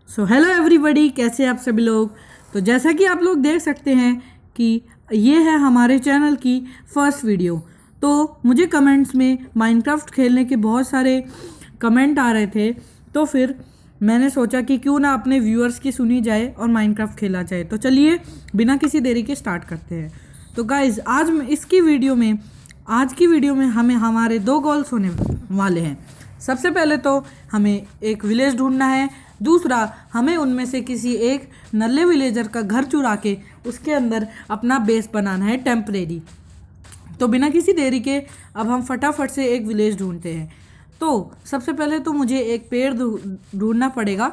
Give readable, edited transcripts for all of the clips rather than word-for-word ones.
So hello everybody, कैसे हैं आप सभी लोग। तो जैसा कि आप लोग देख सकते हैं कि ये है हमारे चैनल की फर्स्ट वीडियो। तो मुझे कमेंट्स में माइनक्राफ्ट खेलने के बहुत सारे कमेंट आ रहे थे, तो फिर मैंने सोचा कि क्यों ना अपने व्यूअर्स की सुनी जाए और माइनक्राफ्ट खेला जाए। तो चलिए बिना किसी देरी के स्टार्ट करते हैं। तो गाइज़ आज की वीडियो में हमें हमारे दो गोल्स होने वाले हैं। सबसे पहले तो हमें एक विलेज ढूंढना है, दूसरा हमें उनमें से किसी एक नल्ले विलेजर का घर चुरा के उसके अंदर अपना बेस बनाना है टेम्परेरी। तो बिना किसी देरी के अब हम फटाफट से एक विलेज ढूंढते हैं। तो सबसे पहले तो मुझे एक पेड़ ढूंढना पड़ेगा।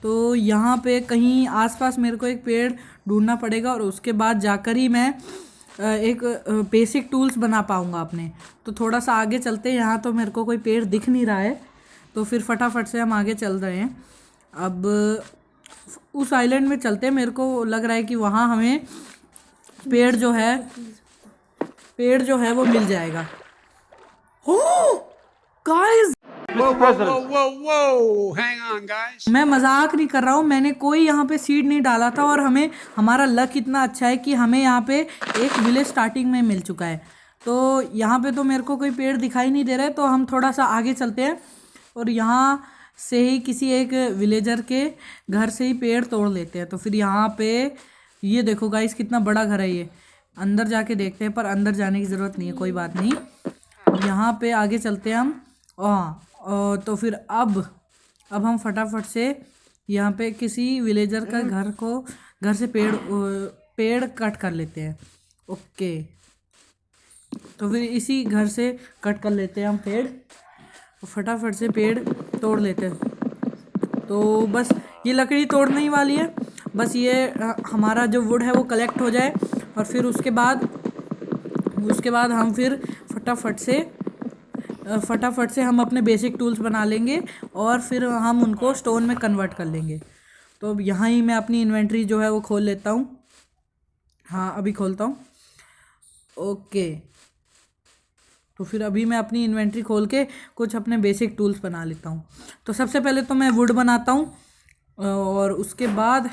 तो यहाँ पे कहीं आसपास मेरे को एक पेड़ ढूंढना पड़ेगा और उसके बाद जाकर ही मैं एक बेसिक टूल्स बना पाऊँगा अपने। तो थोड़ा सा आगे चलते हैं, यहाँ तो मेरे को कोई पेड़ दिख नहीं रहा है, तो फिर फटाफट से हम आगे चल रहे हैं। अब उस आइलैंड में चलते हैं, मेरे को लग रहा है कि वहाँ हमें पेड़ जो है वो मिल जाएगा। हो गाइस, Hang on, guys. मैं मजाक नहीं कर रहा हूँ, मैंने कोई यहाँ पे सीड नहीं डाला था और हमारा लक इतना अच्छा है कि हमें यहाँ पे एक विलेज स्टार्टिंग में मिल चुका है। तो यहाँ पे तो मेरे को कोई पेड़ दिखाई नहीं दे रहा है, तो हम थोड़ा सा आगे चलते हैं और यहाँ से ही किसी एक विलेजर के घर से ही पेड़ तोड़ लेते हैं। तो फिर यहाँ पे ये देखो गाइस, कितना बड़ा घर है ये। अंदर जाके देखते हैं, पर अंदर जाने की ज़रूरत नहीं है, कोई बात नहीं। यहाँ पे आगे चलते हैं हम। तो फिर अब हम फटाफट से यहाँ पे किसी विलेजर का घर से पेड़ कट कर लेते हैं। ओके, तो फिर इसी घर से कट कर लेते हैं हम पेड़, फटाफट से पेड़ तोड़ लेते हैं। तो बस ये लकड़ी तोड़ने ही वाली है, बस ये हमारा जो वुड है वो कलेक्ट हो जाए और फिर उसके बाद हम फिर फटाफट से हम अपने बेसिक टूल्स बना लेंगे और फिर हम उनको स्टोन में कन्वर्ट कर लेंगे। तो अब यहाँ ही मैं अपनी इन्वेंट्री जो है वो खोल लेता हूँ। हाँ, अभी खोलता हूँ। ओके, तो फिर अभी मैं अपनी इन्वेंट्री खोल के कुछ अपने बेसिक टूल्स बना लेता हूँ। तो सबसे पहले तो मैं वुड बनाता हूँ और उसके बाद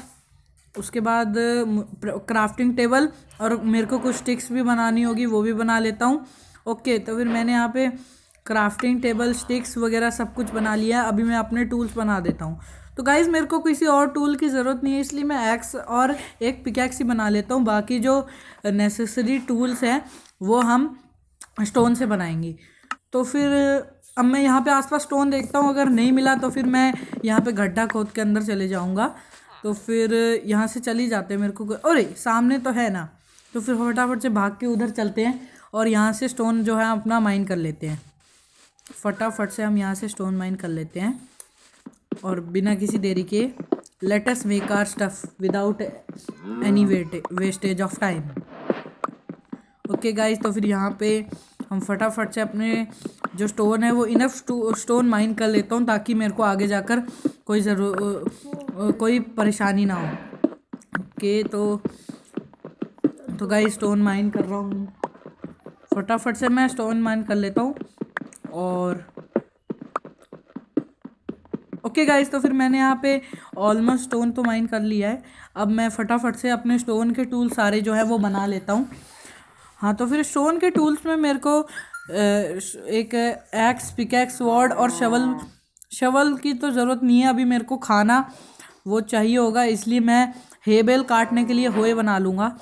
क्राफ्टिंग टेबल, और मेरे को कुछ स्टिक्स भी बनानी होगी, वो भी बना लेता हूँ। ओके, तो फिर मैंने यहाँ पे क्राफ्टिंग टेबल, स्टिक्स वगैरह सब कुछ बना लिया है। अभी मैं अपने टूल्स बना देता हूँ। तो गाइज़, मेरे को किसी और टूल की ज़रूरत नहीं है, इसलिए मैं एक्स और एक पिकैक्स ही बना लेता हूँ। बाकी जो नेसेसरी टूल्स हैं वो हम स्टोन से बनाएंगे। तो फिर अब मैं यहाँ पे आसपास स्टोन देखता हूँ, अगर नहीं मिला तो फिर मैं यहाँ पे गड्ढा खोद के अंदर चले जाऊँगा। तो फिर यहाँ से चली जाते हैं, मेरे को अरे सामने तो है ना। तो फिर फटाफट से भाग के उधर चलते हैं और यहाँ से स्टोन जो है अपना माइन कर लेते हैं। फटाफट से हम यहाँ से स्टोन माइन कर लेते हैं और बिना किसी देरी के let us make our stuff without any wastage of time. Okay guys, तो फिर यहाँ पे हम फटाफट से अपने जो स्टोन है वो इनफ स्टोन माइन कर लेता हूँ, ताकि मेरे को आगे जाकर कोई परेशानी ना हो। ओके, तो गाइस स्टोन माइन कर रहा हूँ, फटाफट से मैं स्टोन माइन कर लेता हूँ। और ओके गाइस, तो फिर मैंने यहाँ पे ऑलमोस्ट स्टोन तो माइन कर लिया है। अब मैं फटाफट से अपने स्टोन के टूल सारे जो है वो बना लेता हूँ। हाँ, तो फिर स्टोन के टूल्स में मेरे को एक एक्स, पिकैक्स, स्वॉर्ड और शवल की तो ज़रूरत नहीं है। अभी मेरे को खाना वो चाहिए होगा, इसलिए मैं हे बेल काटने के लिए होए बना लूँगा।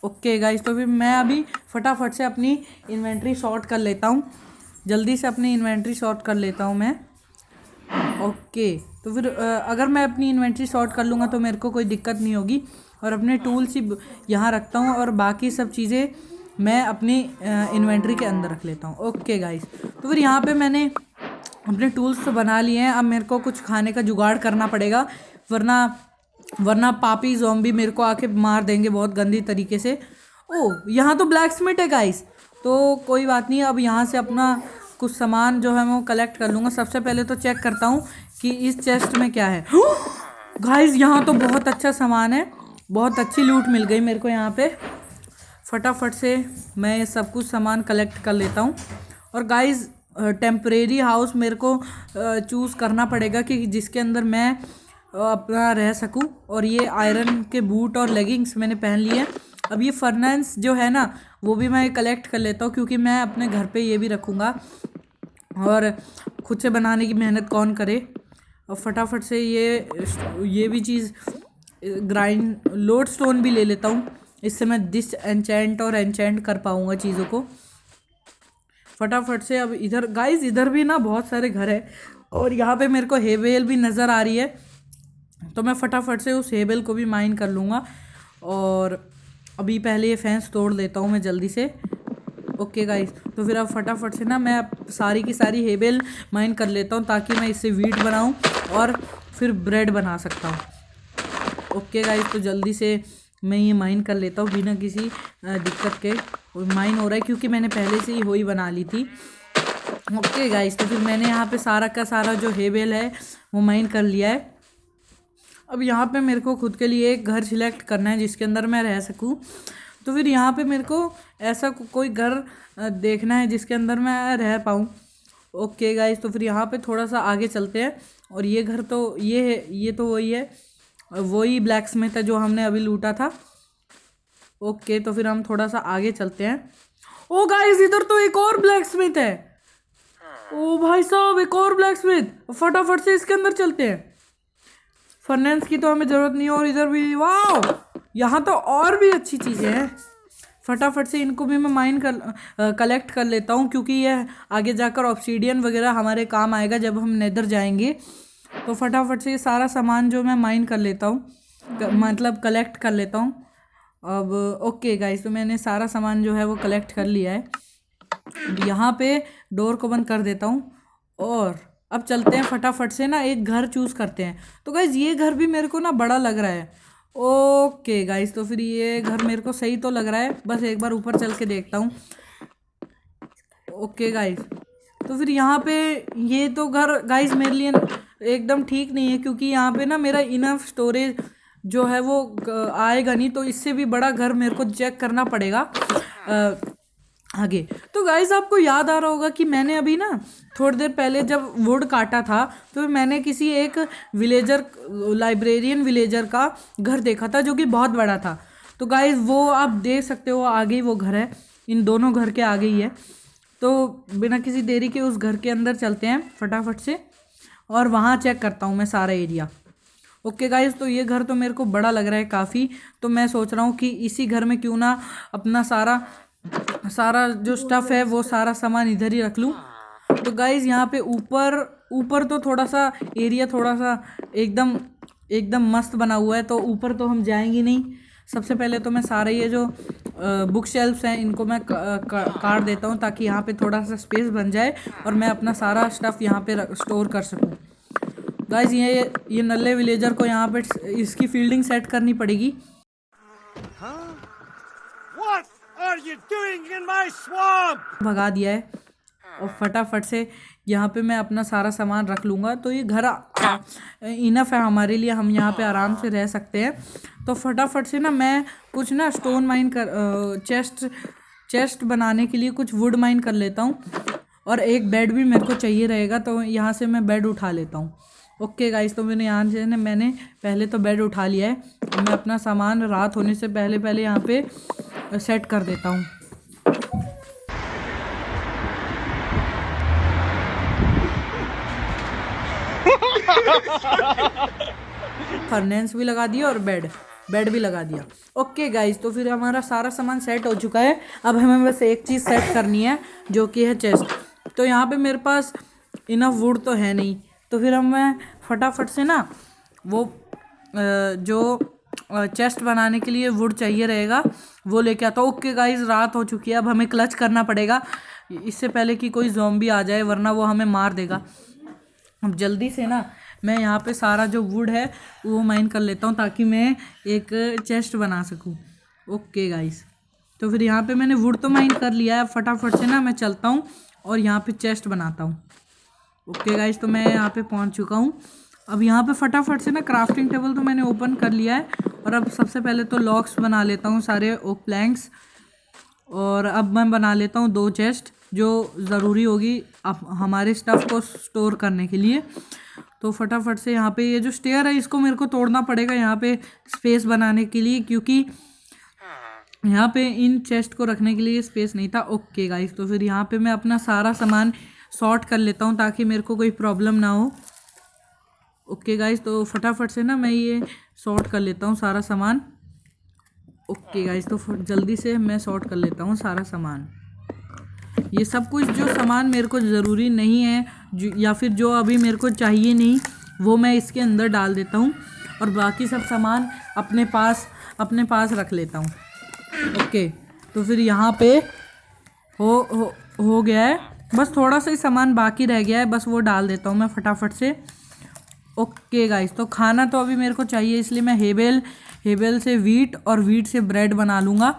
ओके गाइस, तो फिर मैं अभी फटाफट से अपनी इन्वेंट्री सॉर्ट कर लेता हूँ, जल्दी से अपनी इन्वेंट्री सॉर्ट कर लेता हूँ मैं। ओके, तो फिर अगर मैं अपनी इन्वेंट्री सॉर्ट कर लूँगा तो मेरे को कोई दिक्कत नहीं होगी, और अपने टूल्स ही यहाँ रखता हूँ और बाकी सब चीज़ें मैं अपनी इन्वेंट्री के अंदर रख लेता हूँ। ओके गाइस, तो फिर यहाँ पे मैंने अपने टूल्स तो बना लिए हैं। अब मेरे को कुछ खाने का जुगाड़ करना पड़ेगा, वरना पापी ज़ॉम्बी मेरे को आके मार देंगे बहुत गंदी तरीके से। ओह, यहाँ तो ब्लैक स्मिथ है गाइस, तो कोई बात नहीं। अब यहाँ से अपना कुछ सामान जो है मैं वो कलेक्ट कर लूँगा। सबसे पहले तो चेक करता हूँ कि इस चेस्ट में क्या है। गाइस, यहाँ तो बहुत अच्छा सामान है, बहुत अच्छी लूट मिल गई मेरे को यहाँ पे। फटाफट से मैं सब कुछ सामान कलेक्ट कर लेता हूँ। और गाइस, टेम्परेरी हाउस मेरे को चूज़ करना पड़ेगा कि जिसके अंदर मैं अपना रह सकूं। और ये आयरन के बूट और लेगिंग्स मैंने पहन लिए। अब ये फर्नेस जो है ना वो भी मैं कलेक्ट कर लेता हूँ, क्योंकि मैं अपने घर पे ये भी रखूँगा और खुद से बनाने की मेहनत कौन करे। और फटाफट से ये भी चीज़ ग्राइंड लोड स्टोन भी ले लेता हूँ, इससे मैं डिस एंचेंट और एंचेंट कर पाऊँगा चीज़ों को फटाफट से। अब इधर गाइस इधर भी ना बहुत सारे घर है और यहाँ पे मेरे को हेवेल भी नज़र आ रही है, तो मैं फटाफट से उस हेबल को भी माइन कर लूँगा। और अभी पहले ये फेंस तोड़ लेता हूँ मैं जल्दी से। ओके गाइस, तो फिर अब फटाफट से ना मैं सारी की सारी हेबल माइन कर लेता हूँ, ताकि मैं इससे वीट बनाऊँ और फिर ब्रेड बना सकता हूँ। ओके गाइस, तो जल्दी से मैं ये माइन कर लेता हूँ बिना किसी दिक्कत के। माइन हो रहा है क्योंकि मैंने पहले से ही वही बना ली थी। ओके गाइस, तो फिर मैंने यहाँ पे सारा का सारा जो हेबल है वो माइन कर लिया है। अब यहाँ पे मेरे को खुद के लिए एक घर सिलेक्ट करना है जिसके अंदर मैं रह सकूँ। तो फिर यहाँ पे मेरे को ऐसा कोई घर देखना है जिसके अंदर मैं रह पाऊँ। ओके गाइस, तो फिर यहाँ पे थोड़ा सा आगे चलते हैं। और ये घर तो ये है, ये तो वही है, वही ब्लैक स्मिथ है जो हमने अभी लूटा था। ओके, तो फिर हम थोड़ा सा आगे चलते हैं। ओ गाइस, इधर तो एक और ब्लैक स्मिथ है। ओ भाई साहब, एक और ब्लैक स्मिथ, फटाफट से इसके अंदर चलते हैं। फर्नेंस की तो हमें ज़रूरत नहीं है। और इधर भी वाह, यहाँ तो और भी अच्छी चीज़ें हैं। फटाफट से इनको भी मैं कलेक्ट कर लेता हूँ, क्योंकि यह आगे जाकर ऑब्सीडियन वगैरह हमारे काम आएगा जब हम नेदर जाएंगे। तो फटाफट से ये सारा सामान जो मैं माइन कर लेता हूँ, मतलब कलेक्ट कर लेता हूँ। अब ओके गाइस, तो मैंने सारा सामान जो है वो कलेक्ट कर लिया है। यहाँ पे डोर को बंद कर देता हूँ और अब चलते हैं फटाफट से ना एक घर चूज़ करते हैं। तो गाइज़ ये घर भी मेरे को ना बड़ा लग रहा है। ओके गाइज़, तो फिर ये घर मेरे को सही तो लग रहा है, बस एक बार ऊपर चल के देखता हूँ। ओके गाइज़, तो फिर यहाँ पे ये तो घर गाइज़ मेरे लिए एकदम ठीक नहीं है, क्योंकि यहाँ पे ना मेरा इनफ स्टोरेज जो है वो आएगा नहीं। तो इससे भी बड़ा घर मेरे को चेक करना पड़ेगा आगे। तो गाइज़ आपको याद आ रहा होगा कि मैंने अभी ना थोड़ी देर पहले जब वुड काटा था तो मैंने किसी एक लाइब्रेरियन विलेजर का घर देखा था जो कि बहुत बड़ा था। तो गाइज़ वो आप देख सकते हो आगे ही वो घर है, इन दोनों घर के आगे ही है। तो बिना किसी देरी के उस घर के अंदर चलते हैं फटाफट से और वहाँ चेक करता हूँ मैं सारा एरिया। ओके गाइज़, तो ये घर तो मेरे को बड़ा लग रहा है काफ़ी। तो मैं सोच रहा हूँ कि इसी घर में क्यों ना अपना सारा जो स्टफ़ है वो सारा सामान इधर ही रख लूँ। तो गाइज़ यहाँ पे ऊपर तो थोड़ा सा एरिया थोड़ा सा एकदम मस्त बना हुआ है, तो ऊपर तो हम जाएंगे नहीं। सबसे पहले तो मैं सारे ये जो बुक शेल्फ्स हैं इनको मैं काट देता हूँ, ताकि यहाँ पे थोड़ा सा स्पेस बन जाए और मैं अपना सारा स्टफ़ यहाँ पे स्टोर कर सकूँ। गाइज़ ये नल्ले विलेजर को यहाँ पे इसकी फील्डिंग सेट करनी पड़ेगी। भगा दिया है और फटाफट से यहाँ पे मैं अपना सारा सामान रख लूँगा। तो ये घर इनफ है हमारे लिए, हम यहाँ पे आराम से रह सकते हैं। तो फटाफट से ना मैं कुछ ना स्टोन माइन कर चेस्ट बनाने के लिए कुछ वुड माइन कर लेता हूँ। और एक बेड भी मेरे को चाहिए रहेगा, तो यहाँ से मैं बेड उठा लेता हूँ। ओके गाइस, तो मैंने पहले तो बेड उठा लिया है। मैं अपना सामान रात होने से पहले यहाँ पे सेट कर देता हूँ। फर्नेंस भी लगा दिया और बेड भी लगा दिया। ओके गाइस, तो फिर हमारा सारा सामान सेट हो चुका है। अब हमें बस एक चीज़ सेट करनी है जो कि है चेस्ट। तो यहाँ पे मेरे पास इनफ वुड तो है नहीं, तो फिर मैं फटाफट से ना वो जो चेस्ट बनाने के लिए वुड चाहिए रहेगा वो लेके आता हूँ। ओके गाइस, रात हो चुकी है, अब हमें क्लच करना पड़ेगा इससे पहले कि कोई ज़ॉम्बी आ जाए, वरना वो हमें मार देगा। अब जल्दी से ना मैं यहाँ पे सारा जो वुड है वो माइन कर लेता हूँ, ताकि मैं एक चेस्ट बना सकूँ। ओके गाइस, तो फिर यहाँ पे मैंने वुड तो माइन कर लिया है। फटाफट से ना मैं चलता हूँ और यहाँ पे चेस्ट बनाता हूँ। ओके गाइस, तो मैं यहाँ पे पहुँच चुका हूँ। अब यहाँ पे फटाफट से ना क्राफ्टिंग टेबल तो मैंने ओपन कर लिया है। और अब सबसे पहले तो लॉक्स बना लेता हूँ सारे ओक प्लैंक्स। और अब मैं बना लेता हूँ 2 चेस्ट जो ज़रूरी होगी अब हमारे स्टफ़ को स्टोर करने के लिए। तो फटाफट से यहाँ पे ये जो स्टेयर है इसको मेरे को तोड़ना पड़ेगा यहाँ पे स्पेस बनाने के लिए, क्योंकि यहाँ पे इन चेस्ट को रखने के लिए स्पेस नहीं था। ओके गाइस, तो फिर यहाँ पे मैं अपना सारा सामान सॉर्ट कर लेता हूँ ताकि मेरे को कोई प्रॉब्लम ना हो। ओके गाइस, तो फटाफट से ना मैं ये सॉर्ट कर लेता हूँ सारा सामान। ओके गाइस, तो जल्दी से मैं सॉर्ट कर लेता हूँ सारा सामान। ये सब कुछ जो सामान मेरे को ज़रूरी नहीं है या फिर जो अभी मेरे को चाहिए नहीं, वो मैं इसके अंदर डाल देता हूँ और बाकी सब सामान अपने पास रख लेता हूँ। ओके, तो फिर यहाँ पे हो गया है, बस थोड़ा सा ही सामान बाकी रह गया है, बस वो डाल देता हूँ मैं फटाफट से। ओके गाइस, तो खाना तो अभी मेरे को चाहिए, इसलिए मैं हेबेल से वीट और वीट से ब्रेड बना लूँगा।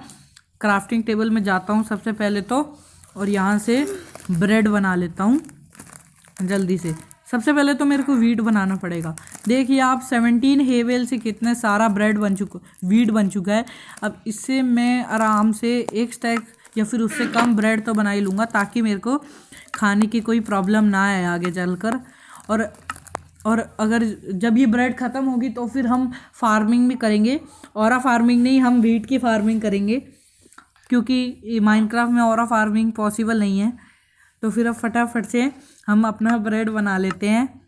क्राफ्टिंग टेबल में जाता हूँ सबसे पहले तो, और यहाँ से ब्रेड बना लेता हूँ जल्दी से। सबसे पहले तो मेरे को वीट बनाना पड़ेगा। देखिए आप 17 हेवेल से कितने सारा वीट बन चुका है। अब इससे मैं आराम से एक स्टैक या फिर उससे कम ब्रेड तो बना ही लूँगा, ताकि मेरे को खाने की कोई प्रॉब्लम ना आए आगे चलकर। और अगर जब ये ब्रेड ख़त्म होगी तो फिर हम फार्मिंग भी करेंगे। औरा फार्मिंग नहीं, हम वीट की फार्मिंग करेंगे, क्योंकि माइनक्राफ्ट में औरा फार्मिंग पॉसिबल नहीं है। तो फिर अब फटाफट से हम अपना ब्रेड बना लेते हैं।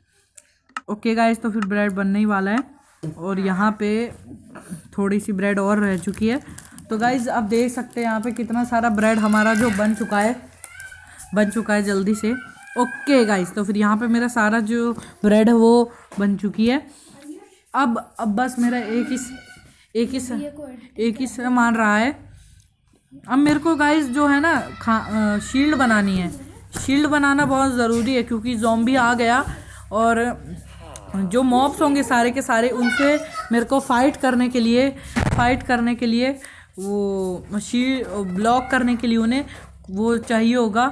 ओके गाइस, तो फिर ब्रेड बनने ही वाला है और यहाँ पे थोड़ी सी ब्रेड और रह चुकी है। तो गाइस आप देख सकते हैं यहाँ पे कितना सारा ब्रेड हमारा जो बन चुका है जल्दी से। ओके गाइस, तो फिर यहाँ पे मेरा सारा जो ब्रेड है वो बन चुकी है। अब बस मेरा एक ही सामान रहा है। अब मेरे को गाइस जो है ना शील्ड बनानी है। शील्ड बनाना बहुत ज़रूरी है, क्योंकि ज़ॉम्बी आ गया और जो मॉब्स होंगे सारे के सारे, उनसे मेरे को फाइट करने के लिए वो शील्ड ब्लॉक करने के लिए उन्हें वो चाहिए होगा।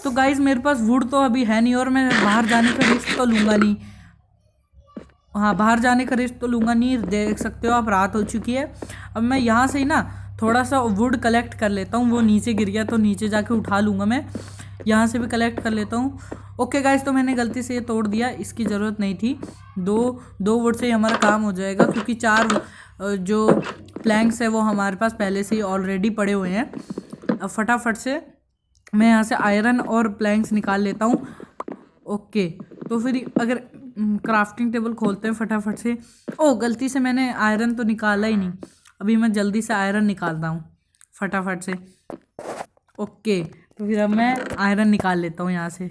तो गाइस मेरे पास वुड तो अभी है नहीं और मैं बाहर जाने का रिस्क तो लूँगा नहीं। हाँ, बाहर जाने का रिस्क तो लूँगा नहीं। देख सकते हो आप, रात हो चुकी है। अब मैं यहाँ से ही ना थोड़ा सा वुड कलेक्ट कर लेता हूँ। वो नीचे गिर गया तो नीचे जाके उठा लूँगा मैं। यहाँ से भी कलेक्ट कर लेता हूँ। ओके गाइस, तो मैंने गलती से ये तोड़ दिया, इसकी ज़रूरत नहीं थी। दो वुड से ही हमारा काम हो जाएगा, क्योंकि 4 जो प्लैंक्स है वो हमारे पास पहले से ही ऑलरेडी पड़े हुए हैं। अब फटाफट से मैं यहाँ से आयरन और प्लैंक्स निकाल लेता हूँ। ओके, तो फिर अगर क्राफ्टिंग टेबल खोलते हैं फटाफट से। गलती से मैंने आयरन तो निकाला ही नहीं। अभी मैं जल्दी से आयरन निकालता हूँ फटाफट से। ओके, तो फिर अब मैं आयरन निकाल लेता हूँ यहाँ से।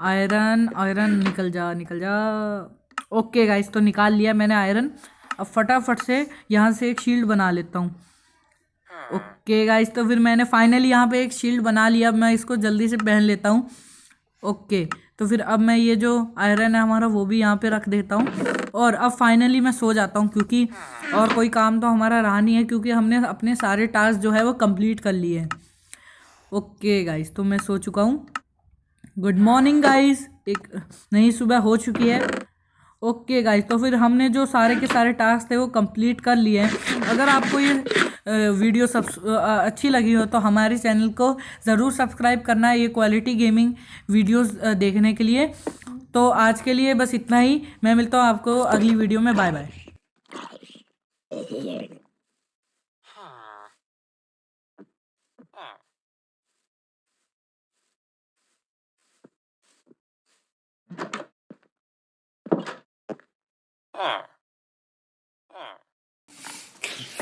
आयरन निकल जा। ओके गाइस, तो निकाल लिया मैंने आयरन। अब फटाफट से यहाँ से एक शील्ड बना लेता हूँ। ओके गाइस, तो फिर मैंने फाइनली यहाँ पे एक शील्ड बना लिया। अब मैं इसको जल्दी से पहन लेता हूँ। ओके, तो फिर अब मैं ये जो आयरन है हमारा वो भी यहाँ पे रख देता हूँ और अब फाइनली मैं सो जाता हूँ, क्योंकि और कोई काम तो हमारा रहा नहीं है, क्योंकि हमने अपने सारे टास्क जो है वो कंप्लीट कर लिए हैं। ओके गाइस, तो मैं सो चुका हूँ। गुड मॉर्निंग गाइस, एक नई सुबह हो चुकी है। ओके गाइस, तो फिर हमने जो सारे के सारे टास्क थे वो कंप्लीट कर लिए हैं। अगर आपको ये वीडियो अच्छी लगी हो तो हमारे चैनल को ज़रूर सब्सक्राइब करना है, ये क्वालिटी गेमिंग वीडियोस देखने के लिए। तो आज के लिए बस इतना ही। मैं मिलता हूँ आपको अगली वीडियो में। Bye bye.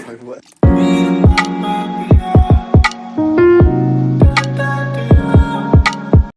Like what?